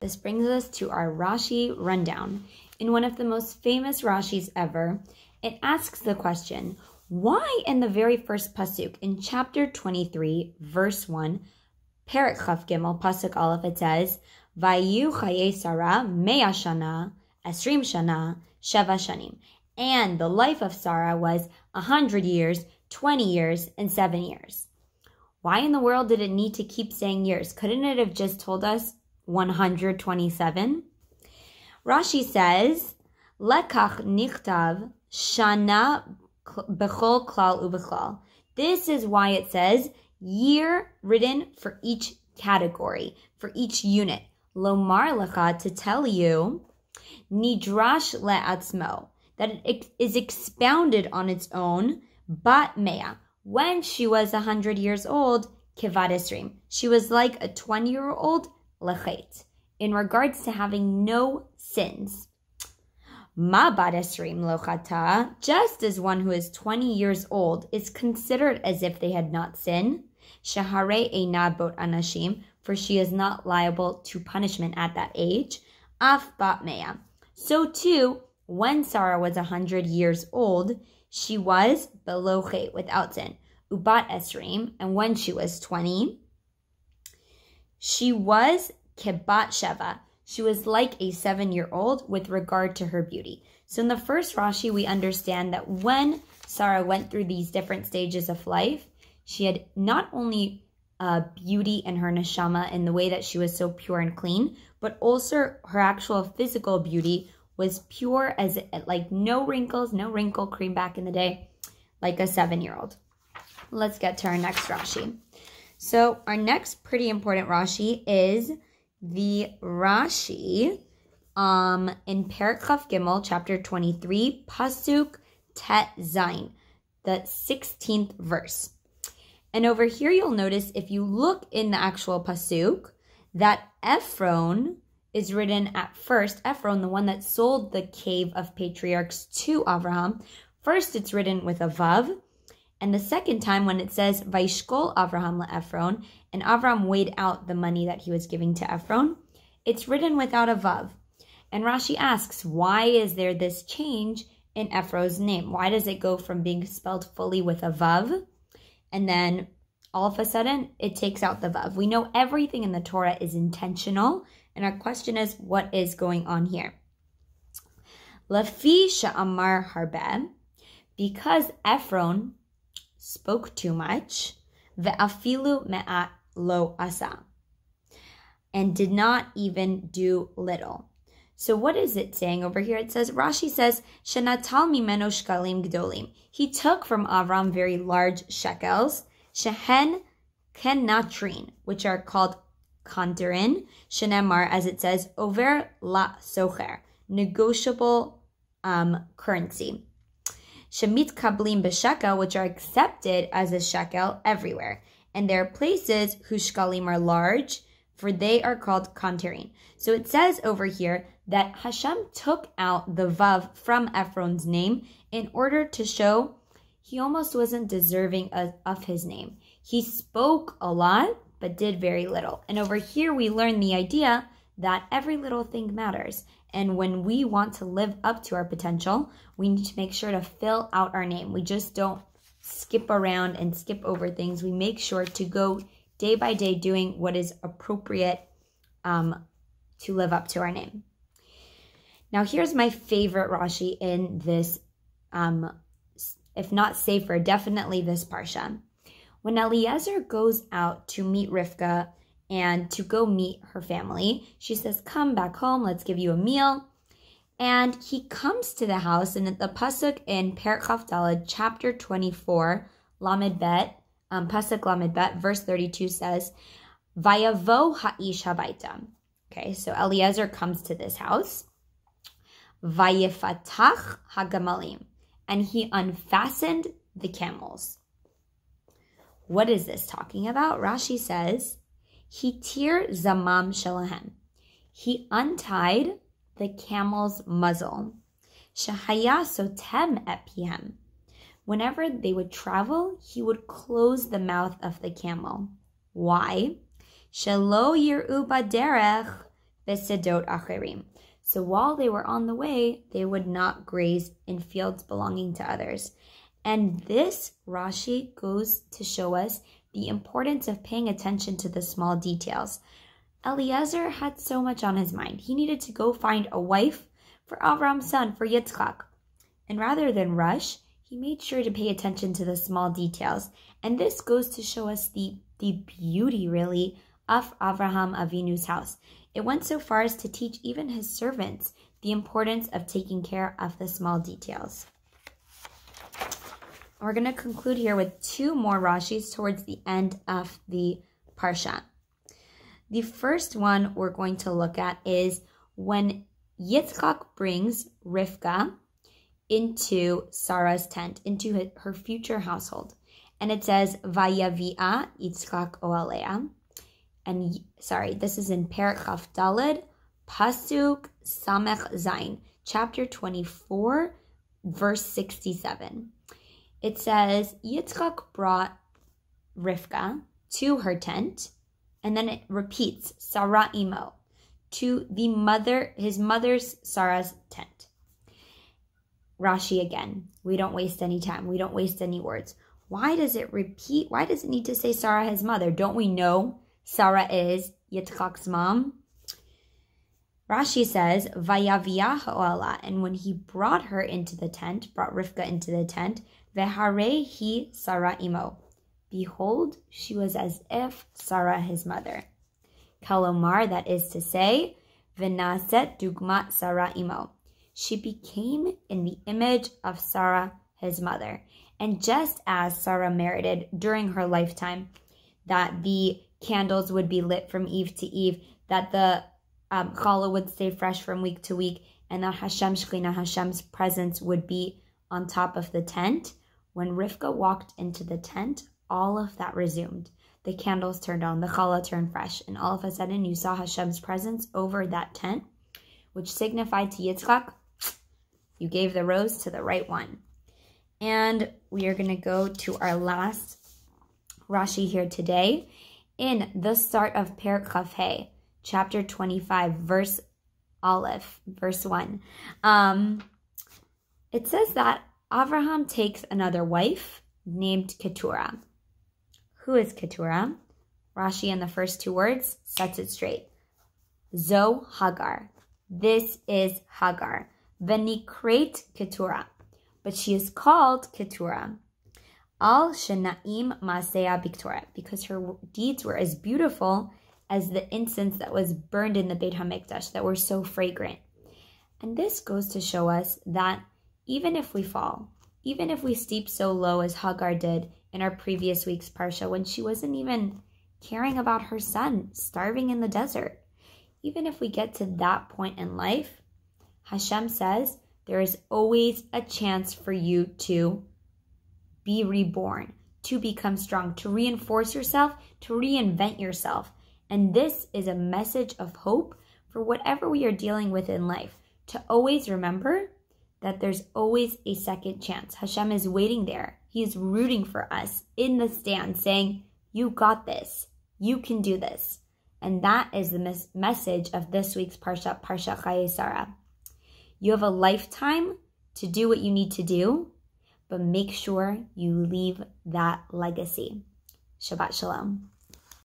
this brings us to our Rashi rundown. In one of the most famous Rashis ever, it asks the question, why in the very first pasuk, in chapter 23, verse 1, Perek Chaf Gimel, pasuk Aleph, it says, Vayu chaye Sarah mea shana, esrim shana, sheva shanim. And the life of Sarah was 100 years, 20 years, and 7 years. Why in the world did it need to keep saying years? Couldn't it have just told us 127? Rashi says, Lekach nichtav shana bechol klal ubechlal. This is why it says year written for each category, for each unit. Lomar lecha, to tell you, nidrash le'atzmo, that it is expounded on its own, bat mea, when she was 100 years old, kevad esrim, she was like a 20-year-old, lechet, in regards to having no sins. Ma bat esrim lochata, just as one who is 20 years old is considered as if they had not sinned, shahare eina bot anashim, for she is not liable to punishment at that age, af bat mea. So too, when Sarah was 100 years old, she was below chet, without sin. Ubat esrim, and when she was 20, she was kebat sheva. She was like a 7-year-old with regard to her beauty. So in the first Rashi, we understand that when Sarah went through these different stages of life, she had not only beauty in her neshama in the way that she was so pure and clean, but also her actual physical beauty was pure as like no wrinkles, no wrinkle cream back in the day, like a 7-year-old. Let's get to our next Rashi. So our next pretty important Rashi is the Rashi in Perek Chaf Gimel, chapter 23, pasuk tet zayin, the 16th verse. And over here you'll notice, if you look in the actual pasuk, that Ephron is written at first. Ephron, the one that sold the cave of patriarchs to Avraham, first it's written with a vav, and the second time when it says Vaishkol Avraham le'Ephron, and Avraham weighed out the money that he was giving to Ephron, it's written without a vav. And Rashi asks, why is there this change in Ephron's name? Why does it go from being spelled fully with a vav, and then all of a sudden it takes out the vav? We know everything in the Torah is intentional, and our question is, what is going on here? Lafi sha'amar harbeh, because Ephron spoke too much, ve'afilu me'at lo asa, and did not even do little. So what is it saying over here? It says, Rashi says, shenatal mimeno shkalim gdolim. He took from Avram very large shekels, shehen kenatrin, which are called kantarin, shenemar, as it says, over la socher, negotiable currency. Shemit kablim b'shekel, which are accepted as a shekel everywhere. And there are places whose shkalim are large, for they are called kantarin. So it says over here that Hashem took out the vav from Ephron's name in order to show he almost wasn't deserving of his name. He spoke a lot, but did very little. And over here we learn the idea that every little thing matters. And when we want to live up to our potential, we need to make sure to fill out our name. We just don't skip around and skip over things. We make sure to go day by day doing what is appropriate to live up to our name. Now here's my favorite Rashi in this, if not Sefer, definitely this Parsha. When Eliezer goes out to meet Rivka and to go meet her family, she says, come back home, let's give you a meal. And he comes to the house, and at the pasuk in Perek Chaf Daled, chapter 24, Lamed Bet, pasuk Lamed Bet, verse 32 says, Vayavo ha'ish habaita. Okay, so Eliezer comes to this house. Vayefatach hagamalim, and he unfastened the camels. What is this talking about? Rashi says, Hitir zamam shalahem. He untied the camel's muzzle. Shahaya sotem epihem. Whenever they would travel, he would close the mouth of the camel. Why? Shelo yir'u baderech v'sedot acherim. So while they were on the way, they would not graze in fields belonging to others. And this Rashi goes to show us the importance of paying attention to the small details. Eliezer had so much on his mind. He needed to go find a wife for Avram's son, for Yitzchak. And rather than rush, he made sure to pay attention to the small details. And this goes to show us the beauty, really, of Avraham Avinu's house. It went so far as to teach even his servants the importance of taking care of the small details. We're going to conclude here with two more Rashis towards the end of the Parsha. The first one we're going to look at is when Yitzchak brings Rivka into Sarah's tent, into her future household. And it says, Vayavi'a Yitzchak Oalea. And this is in Perek Chaf Daled, Pasuk Samech Zayin, chapter 24, verse 67. It says, Yitzchak brought Rivka to her tent, and then it repeats, Sarah Imo, to his mother's Sarah's tent. Rashi again, we don't waste any time. We don't waste any words. Why does it repeat? Why does it need to say Sarah, his mother? Don't we know Sarah is Yitzchak's mom? Rashi says, Vayaviyah ha'olah, and when he brought her into the tent, brought Rivka into the tent, Veharei hi Sarah imo. Behold, she was as if Sarah, his mother. Kalomar, that is to say, V'naset dugmat Sarah imo. She became in the image of Sarah, his mother. And just as Sarah merited during her lifetime that the candles would be lit from eve to eve, that the challah would stay fresh from week to week, and that Hashem's presence would be on top of the tent, when Rivka walked into the tent, all of that resumed. The candles turned on, the challah turned fresh, and all of a sudden you saw Hashem's presence over that tent, which signified to Yitzchak, you gave the rose to the right one. And we are going to go to our last Rashi here today in the start of Perek Chaf He, chapter 25, verse Aleph, verse 1. It says that Avraham takes another wife named Katura. Who is Katura? Rashi in the first two words sets it straight. Zo Hagar. This is Hagar. Venikret Katura. But she is called Katura. Al Shenaim Masea Biktora, because her deeds were as beautiful as the incense that was burned in the Beit HaMikdash, that were so fragrant. And this goes to show us that even if we fall, even if we steep so low as Hagar did in our previous week's Parsha, when she wasn't even caring about her son starving in the desert, even if we get to that point in life, Hashem says there is always a chance for you to be reborn, to become strong, to reinforce yourself, to reinvent yourself. And this is a message of hope for whatever we are dealing with in life, to always remember that there's always a second chance. Hashem is waiting there. He is rooting for us in the stand, saying, you got this. You can do this. And that is the message of this week's Parsha, Parsha Chaye Sarah. You have a lifetime to do what you need to do, but make sure you leave that legacy. Shabbat Shalom.